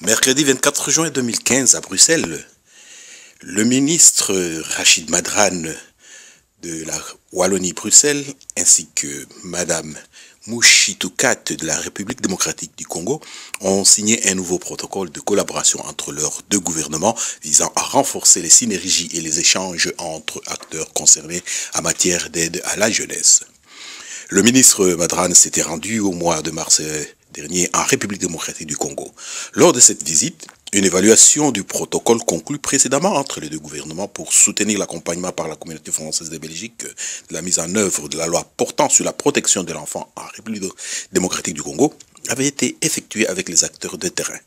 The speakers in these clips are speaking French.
Mercredi 24 juin 2015 à Bruxelles, le ministre Rachid Madran de la Wallonie-Bruxelles ainsi que Madame Mouchitoukat de la République démocratique du Congo ont signé un nouveau protocole de collaboration entre leurs deux gouvernements visant à renforcer les synergies et les échanges entre acteurs concernés en matière d'aide à la jeunesse. Le ministre Madran s'était rendu au mois de mars dernier en République démocratique du Congo. Lors de cette visite, une évaluation du protocole conclu précédemment entre les deux gouvernements pour soutenir l'accompagnement par la communauté française de Belgique de la mise en œuvre de la loi portant sur la protection de l'enfant en République démocratique du Congo avait été effectuée avec les acteurs de terrain.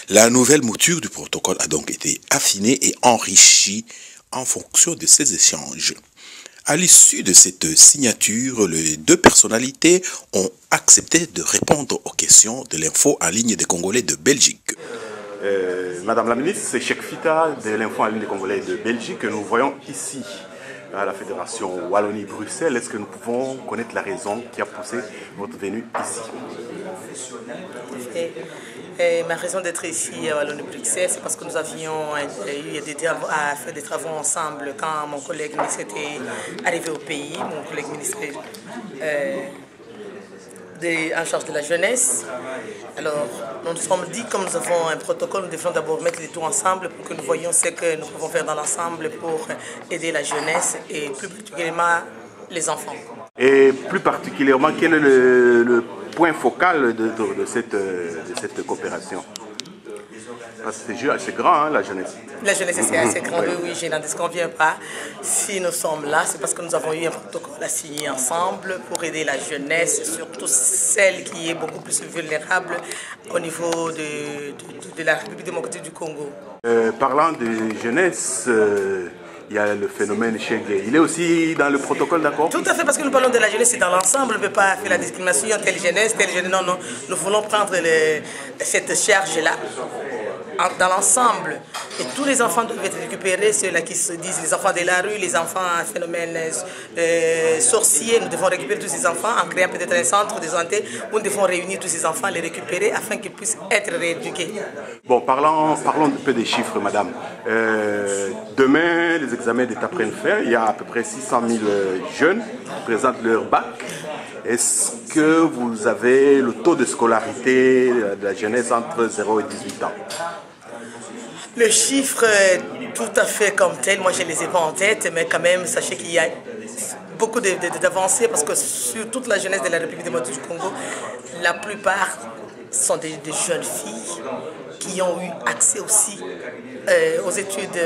La nouvelle mouture du protocole a donc été affinée et enrichie en fonction de ces échanges. À l'issue de cette signature, les deux personnalités ont accepté de répondre aux questions de l'info en ligne des Congolais de Belgique. Madame la ministre, c'est Cheikh Fita de l'info en ligne des Congolais de Belgique que nous voyons ici à la Fédération Wallonie-Bruxelles. Est-ce que nous pouvons connaître la raison qui a poussé votre venue ici? Ma raison d'être ici à Wallonie-Bruxelles, c'est parce que nous avions eu fait des travaux ensemble quand mon collègue ministre était arrivé au pays, mon collègue ministre en charge de la jeunesse. Alors, nous nous sommes dit, comme nous avons un protocole, nous devons d'abord mettre les tout ensemble pour que nous voyions ce que nous pouvons faire dans l'ensemble pour aider la jeunesse et plus particulièrement les enfants. Et plus particulièrement, quel est le point focal de cette coopération? Parce que c'est grand, hein, la jeunesse. La jeunesse, c'est assez grand, oui, je n'en disconviens pas. Si nous sommes là, c'est parce que nous avons eu un protocole à signer ensemble pour aider la jeunesse, surtout celle qui est beaucoup plus vulnérable au niveau de la République démocratique du Congo. Parlant de jeunesse, il y a le phénomène Chegué. Il est aussi dans le protocole, d'accord? Tout à fait, parce que nous parlons de la jeunesse, c'est dans l'ensemble. On ne peut pas faire la discrimination, telle jeunesse. Non, non. Nous voulons prendre cette charge-là dans l'ensemble. Et tous les enfants doivent être récupérés, ceux-là qui se disent les enfants de la rue, les enfants à phénomène sorcier. Nous devons récupérer tous ces enfants en créant peut-être un centre de santé où nous devons réunir tous ces enfants, les récupérer afin qu'ils puissent être rééduqués. Bon, parlons un peu des chiffres, madame. Demain, les examens d'État prennent fin. Il y a à peu près 600 000 jeunes qui présentent leur bac. Est-ce que vous avez le taux de scolarité de la jeunesse entre 0 et 18 ans? Le chiffre est tout à fait comme tel, moi je ne les ai pas en tête, mais quand même, sachez qu'il y a beaucoup d'avancées parce que sur toute la jeunesse de la République démocratique du Congo, la plupart sont des jeunes filles qui ont eu accès aussi aux études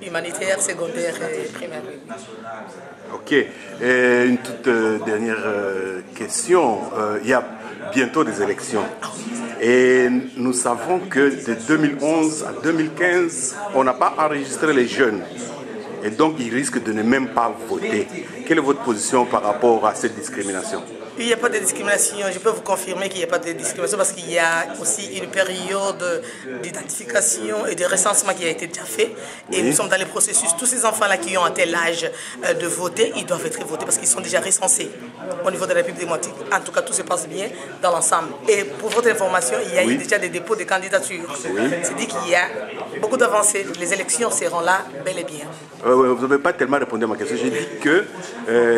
humanitaires, secondaires et primaires. Ok. Et une toute dernière question. Il y a bientôt des élections. Et nous savons que de 2011 à 2015, on n'a pas enregistré les jeunes. Et donc, ils risquent de ne même pas voter. Quelle est votre position par rapport à cette discrimination? Il n'y a pas de discrimination. Je peux vous confirmer qu'il n'y a pas de discrimination parce qu'il y a aussi une période d'identification et de recensement qui a été déjà fait. Et nous sommes dans le processus. Tous ces enfants-là qui ont un tel âge de voter, ils doivent être votés parce qu'ils sont déjà recensés au niveau de la République démocratique. En tout cas, tout se passe bien dans l'ensemble. Et pour votre information, il y a eu déjà des dépôts de candidatures. C'est dit qu'il y a beaucoup d'avancées. Les élections seront là bel et bien. Vous n'avez pas tellement répondu à ma question. J'ai dit que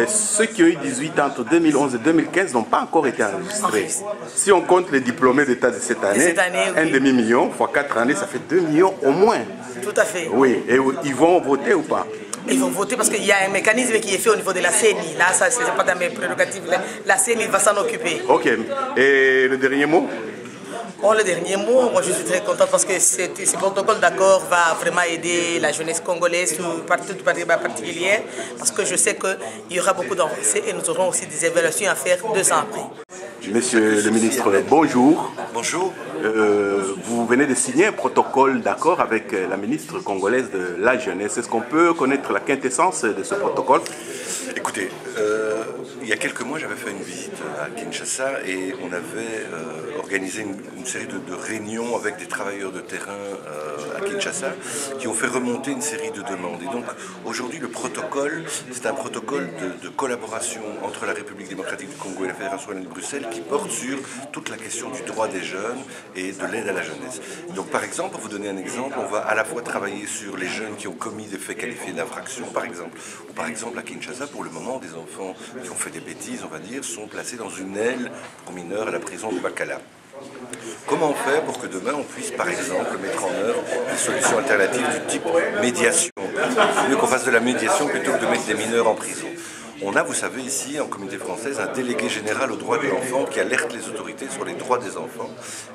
ceux qui ont eu 18 ans entre 2011 et 2015 n'ont pas encore été enregistrés. Si on compte les diplômés d'État de cette année, un demi-million fois 4 années, ça fait 2 millions au moins. Tout à fait. Oui, et ils vont voter ou pas? Ils vont voter parce qu'il y a un mécanisme qui est fait au niveau de la CENI. Là, ça, ce n'est pas dans mes prérogatives. La CENI va s'en occuper. Ok. Et le dernier mot? Bon, le dernier mot, moi je suis très contente parce que ce protocole d'accord va vraiment aider la jeunesse congolaise, toute particulière, parce que je sais qu'il y aura beaucoup d'avancées et nous aurons aussi des évaluations à faire 2 ans après. Monsieur le ministre, bonjour. Bonjour. Vous venez de signer un protocole d'accord avec la ministre congolaise de la jeunesse. Est-ce qu'on peut connaître la quintessence de ce protocole? Écoutez, il y a quelques mois, j'avais fait une visite à Kinshasa et on avait organisé une série de réunions avec des travailleurs de terrain à Kinshasa qui ont fait remonter une série de demandes. Et donc aujourd'hui, le protocole, c'est un protocole de collaboration entre la République démocratique du Congo et la Fédération de Bruxelles qui porte sur toute la question du droit des jeunes et de l'aide à la jeunesse. Donc par exemple, pour vous donner un exemple, on va à la fois travailler sur les jeunes qui ont commis des faits qualifiés d'infraction, par exemple, ou par exemple à Kinshasa, pour le moment, des enfants qui ont fait des bêtises, on va dire, sont placés dans une aile pour mineurs à la prison de Bakala. Comment faire pour que demain on puisse par exemple mettre en œuvre des solutions alternatives du type médiation? C'est mieux qu'on fasse de la médiation plutôt que de mettre des mineurs en prison. On a, vous savez, ici, en Communauté française, un délégué général aux droits de l'enfant qui alerte les autorités sur les droits des enfants.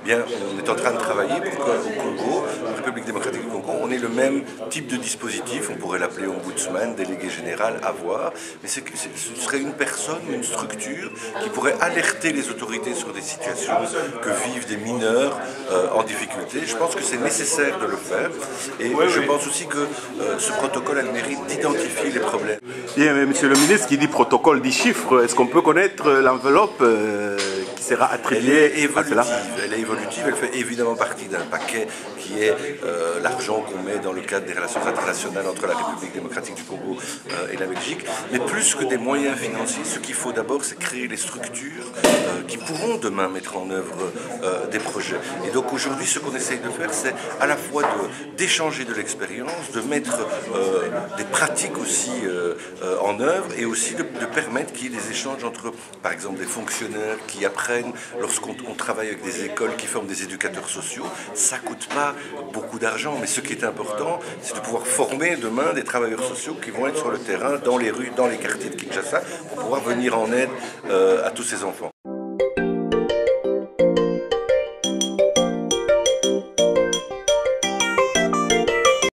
Bien, on est en train de travailler pour qu'au Congo, en République démocratique du Congo, on ait le même type de dispositif. On pourrait l'appeler ombudsman, délégué général, à voir. Mais ce serait une personne, une structure qui pourrait alerter les autorités sur des situations que vivent des mineurs en difficulté. Je pense que c'est nécessaire de le faire. Et je pense aussi que ce protocole a le mérite d'identifier les problèmes. Bien, monsieur le ministre, qui dit protocole dit chiffres, est-ce qu'on peut connaître l'enveloppe qui sera attribuée à cela? Elle est évolutive, elle fait évidemment partie d'un paquet qui est l'argent qu'on met dans le cadre des relations internationales entre la République démocratique du Congo et la Belgique. Mais plus que des moyens financiers, ce qu'il faut d'abord, c'est créer les structures qui pourront demain mettre en œuvre des projets. Et donc aujourd'hui, ce qu'on essaye de faire, c'est à la fois d'échanger de l'expérience, de mettre des pratiques aussi en œuvre et aussi de permettre qu'il y ait des échanges entre, par exemple, des fonctionnaires qui apprennent lorsqu'on travaille avec des écoles qui forment des éducateurs sociaux. Ça ne coûte pas beaucoup d'argent, mais ce qui est important, c'est de pouvoir former demain des travailleurs sociaux qui vont être sur le terrain, dans les rues, dans les quartiers de Kinshasa, pour pouvoir venir en aide à tous ces enfants.